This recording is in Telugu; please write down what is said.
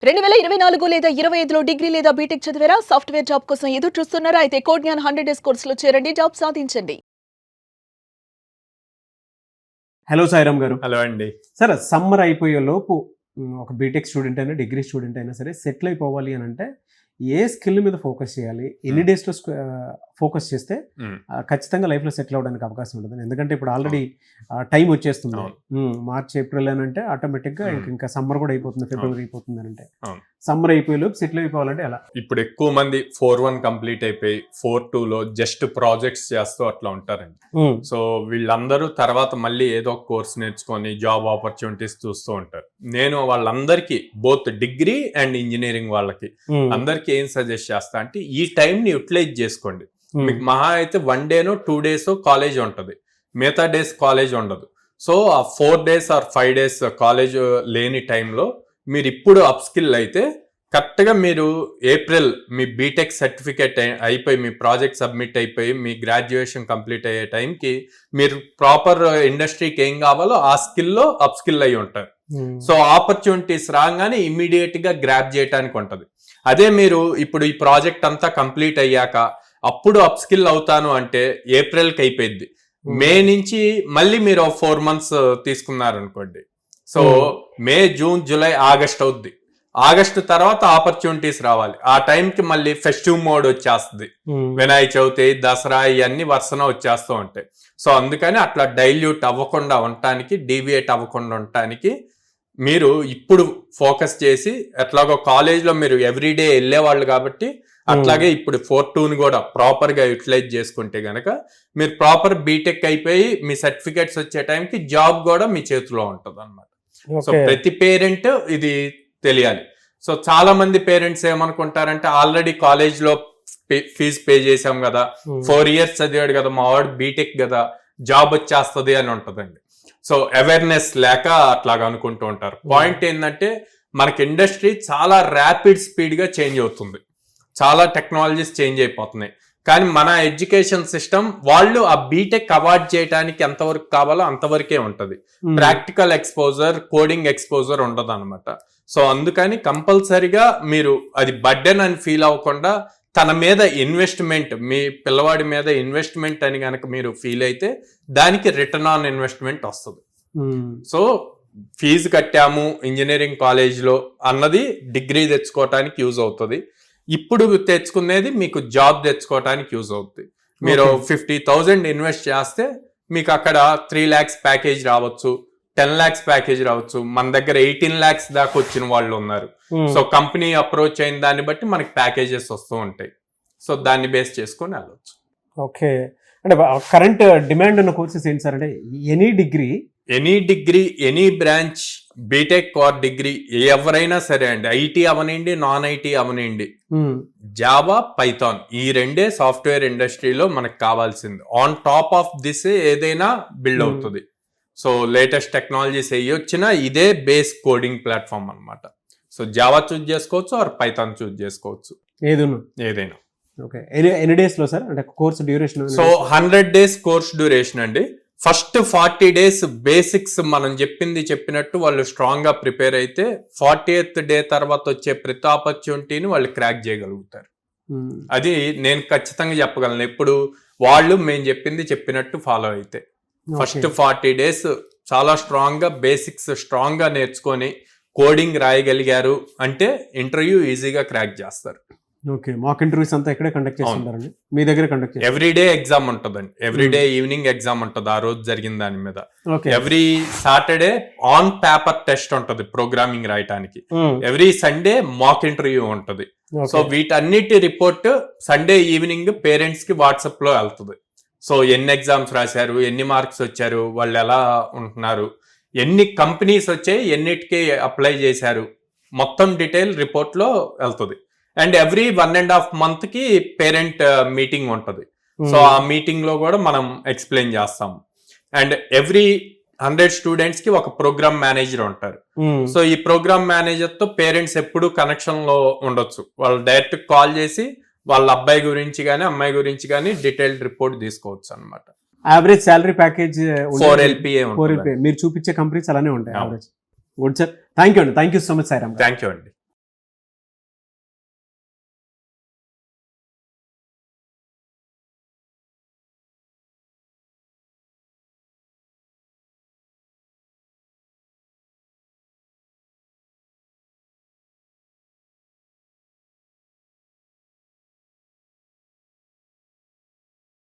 2024 లేదా 25లో డిగ్రీ లేదా బీటెక్ చదివారా? సాఫ్ట్‌వేర్ జాబ్ కోసం ఎదురు చూస్తున్నారా? అయితే కోడ్ జ్ఞాన్ 100 డేస్ కోర్సులో చేరండి, జాబ్ సాధించండి. హలో సాయిరామ్ గారు. హలో అండి. సరే, సమ్మర్ అయిపోయే లోపు ఒక బీటెక్ స్టూడెంట్ అయినా డిగ్రీ స్టూడెంట్ అయినా సరే సెటిల్ అయిపోవాలి అని అంటే ఏ స్కిల్ మీద ఫోకస్ చేయాలి, ఎన్ని డేస్లో ఫోకస్ చేస్తే ఖచ్చితంగా లైఫ్లో సెటిల్ అవ్వడానికి అవకాశం ఉంటుంది? ఎందుకంటే ఇప్పుడు ఆల్రెడీ టైం వచ్చేస్తుంది. మార్చ్ ఏప్రిల్ అని అంటే ఆటోమేటిక్గా ఇంకా సమ్మర్ కూడా అయిపోతుంది, ఫిబ్రవరి అయిపోతుంది అని అంటే సమ్మర్ అయిపోయే లోపు సెటిల్ అయిపోవాలంటే ఎలా? ఇప్పుడు ఎక్కువ మంది 4-1 కంప్లీట్ అయిపోయి 4-2లో జస్ట్ ప్రాజెక్ట్స్ చేస్తూ అట్లా ఉంటారండి. సో వీళ్ళందరూ తర్వాత మళ్ళీ ఏదో ఒక కోర్స్ నేర్చుకొని జాబ్ ఆపర్చునిటీస్ చూస్తూ ఉంటారు. నేను వాళ్ళందరికీ బోత్ డిగ్రీ అండ్ ఇంజనీరింగ్ వాళ్ళకి అందరికీ ఏం సజెస్ట్ చేస్తా అంటే ఈ టైంని యూటిలైజ్ చేసుకోండి. మీకు మహా అయితే 1 డేనో 2 డేసో కాలేజ్ ఉంటుంది, మిగతా డేస్ కాలేజ్ ఉండదు. సో ఆ 4 డేస్ ఆర్ 5 డేస్ కాలేజ్ లేని టైంలో మీరు ఇప్పుడు అప్ స్కిల్ అయితే కరెక్ట్గా మీరు ఏప్రిల్ మీ బీటెక్ సర్టిఫికేట్ అయిపోయి మీ ప్రాజెక్ట్ సబ్మిట్ అయిపోయి మీ గ్రాడ్యుయేషన్ కంప్లీట్ అయ్యే టైంకి మీరు ప్రాపర్ ఇండస్ట్రీకి ఏం కావాలో ఆ స్కిల్లో అప్ స్కిల్ అయి ఉంటారు. సో ఆపర్చునిటీస్ రాగానే ఇమ్మీడియట్ గా గ్రాప్ చేయడానికి ఉంటుంది. అదే మీరు ఇప్పుడు ఈ ప్రాజెక్ట్ అంతా కంప్లీట్ అయ్యాక అప్పుడు అప్ స్కిల్ అవుతాను అంటే ఏప్రిల్కి అయిపోయింది. మే నుంచి మళ్ళీ మీరు 4 months తీసుకున్నారు అనుకోండి, సో మే, జూన్, జూలై, ఆగస్ట్ అవుద్ది. ఆగస్టు తర్వాత ఆపర్చునిటీస్ రావాలి. ఆ టైంకి మళ్ళీ ఫెస్టివ్ మోడ్ వచ్చేస్తుంది. వినాయక చవితి, దసరా ఇవన్నీ వరుసన వచ్చేస్తూ ఉంటాయి. సో అందుకని అట్లా డైల్యూట్ అవ్వకుండా ఉండటానికి, డీవియేట్ అవ్వకుండా ఉండటానికి మీరు ఇప్పుడు ఫోకస్ చేసి, ఎట్లాగో కాలేజ్లో మీరు ఎవ్రీడే వెళ్ళేవాళ్ళు కాబట్టి అట్లాగే ఇప్పుడు 4-2ని కూడా ప్రాపర్ గా యూటిలైజ్ చేసుకుంటే గనక మీరు ప్రాపర్ బీటెక్ అయిపోయి మీ సర్టిఫికేట్స్ వచ్చే టైంకి జాబ్ కూడా మీ చేతిలో ఉంటుంది అన్నమాట. సో ప్రతి పేరెంట్ ఇది తెలియాలి. సో చాలా మంది పేరెంట్స్ ఏమనుకుంటారంటే ఆల్రెడీ కాలేజ్ లో ఫీజు పే చేసాం కదా, 4 years చదివాడు కదా మా వాడు, బీటెక్ కదా జాబ్ వచ్చేస్తుంది అని ఉంటుందండి. సో అవేర్నెస్ లేక అట్లాగా అనుకుంటూ ఉంటారు. పాయింట్ ఏంటంటే మనకి ఇండస్ట్రీ చాలా ర్యాపిడ్ స్పీడ్ గా చేంజ్ అవుతుంది, చాలా టెక్నాలజీస్ చేంజ్ అయిపోతున్నాయి. కానీ మన ఎడ్యుకేషన్ సిస్టమ్ వాళ్ళు ఆ బీటెక్ అవాయిడ్ చేయడానికి ఎంతవరకు కావాలో అంతవరకే ఉంటది. ప్రాక్టికల్ ఎక్స్పోజర్, కోడింగ్ ఎక్స్పోజర్ ఉండదు అనమాట. సో అందుకని కంపల్సరిగా మీరు అది బర్డెన్ అని ఫీల్ అవ్వకుండా తన మీద ఇన్వెస్ట్మెంట్, మీ పిల్లవాడి మీద ఇన్వెస్ట్మెంట్ అని కనుక మీరు ఫీల్ అయితే దానికి రిటర్న్ ఆన్ ఇన్వెస్ట్మెంట్ వస్తుంది. సో ఫీజు కట్టాము ఇంజనీరింగ్ కాలేజ్లో అన్నది డిగ్రీ తెచ్చుకోవటానికి యూజ్ అవుతుంది. ఇప్పుడు తెచ్చుకునేది మీకు జాబ్ తెచ్చుకోవటానికి యూజ్ అవుతుంది. మీరు 50,000 ఇన్వెస్ట్ చేస్తే మీకు అక్కడ 3 lakhs ప్యాకేజ్ రావచ్చు, 10 lakhs ప్యాకేజ్ రావచ్చు. మన దగ్గర 18 lakhs దాకా వచ్చిన వాళ్ళు ఉన్నారు. సో కంపెనీ అప్రోచ్ అయిన దాన్ని బట్టి మనకి ప్యాకేజెస్ వస్తూ ఉంటాయి. సో దాన్ని బేస్ చేసుకొని వెళ్ళవచ్చు. ఓకే, అంటే కరెంట్ డిమాండ్ ఉన్న కోర్సెస్ ఏంటి సార్? అంటే any degree, any branch, BTech or degree ఎవరైనా సరే అండి, ఐటీ అవనండి, నాన్ ఐటీ అవనండి, జావా, పైథాన్ ఈ రెండే సాఫ్ట్వేర్ ఇండస్ట్రీలో మనకు కావాల్సింది. ఆన్ టాప్ ఆఫ్ దిస్ ఏదైనా బిల్డ్ అవుతుంది. సో లేటెస్ట్ టెక్నాలజీస్ ఏ వచ్చినా ఇదే బేస్ కోడింగ్ ప్లాట్ఫామ్ అనమాట. సో జావా చూజ్ చేసుకోవచ్చు ఆర్ పైథాన్ చూజ్ చేసుకోవచ్చు, ఏదైనా. ఓకే, ఎన్ని డేస్ లో సార్ అంటే course duration? So 100 days course duration అండి. ఫస్ట్ 40 days బేసిక్స్ మనం చెప్పినట్టు వాళ్ళు స్ట్రాంగ్ గా ప్రిపేర్ అయితే 40th day తర్వాత వచ్చే ప్రతి ఆపర్చునిటీని వాళ్ళు క్రాక్ చేయగలుగుతారు. అది నేను ఖచ్చితంగా చెప్పగలను. ఎప్పుడు వాళ్ళు మేము చెప్పినట్టు ఫాలో అయితే ఫస్ట్ 40 days చాలా స్ట్రాంగ్ గా బేసిక్స్ స్ట్రాంగ్ గా నేర్చుకొని కోడింగ్ రాయగలిగారు అంటే ఇంటర్వ్యూ ఈజీగా క్రాక్ చేస్తారు. ఓకే, మాక్ ఇంటర్వ్యూస్ అంతా ఎక్కడే కండక్ట్ చేస్తుంటారండి? మీ దగ్గర కండక్ట్ చేస్తారు? ఎవ్రీడే ఎగ్జామ్ ఉంటుందండి, ఎవ్రీడే ఈవినింగ్ ఎగ్జామ్ ఉంటుంది ఆ రోజు జరిగిన దాని మీద. Every Saturday on paper test ఉంటుంది ప్రోగ్రామింగ్ రాయటానికి. ఎవ్రీ సండే మాక్ ఇంటర్వ్యూ ఉంటుంది. సో వీటన్నిటి రిపోర్ట్ సండే ఈవినింగ్ పేరెంట్స్ కి వాట్సాప్ లో వెళ్తుంది. సో ఎన్ని ఎగ్జామ్స్ రాశారు, ఎన్ని మార్క్స్ వచ్చారు, వాళ్ళు ఎలా ఉంటున్నారు, ఎన్ని కంపెనీస్ వచ్చాయి, ఎన్నిటికి అప్లై చేశారు, మొత్తం డీటెయిల్ రిపోర్ట్ లో వెళ్తుంది. అండ్ ఎవ్రీ 1.5 month కి పేరెంట్ మీటింగ్ ఉంటుంది. సో ఆ మీటింగ్ లో కూడా మనం ఎక్స్ప్లెయిన్ చేస్తాం. అండ్ ఎవ్రీ 100 students కి ఒక ప్రోగ్రామ్ మేనేజర్ ఉంటారు. సో ఈ ప్రోగ్రామ్ మేనేజర్ తో పేరెంట్స్ ఎప్పుడు కనెక్షన్ లో ఉండొచ్చు. వాళ్ళు డైరెక్ట్ కాల్ చేసి వాళ్ళ అబ్బాయి గురించి కానీ అమ్మాయి గురించి కానీ డీటెయిల్డ్ రిపోర్ట్ తీసుకోవచ్చు అనమాట. యావరేజ్ సాలరీ ప్యాకేజ్ 4 LPA మీరు చూపించే కంపెనీస్ అలానే ఉంటాయి average. Good sir, thank you so much Sairam. Thank you అండి.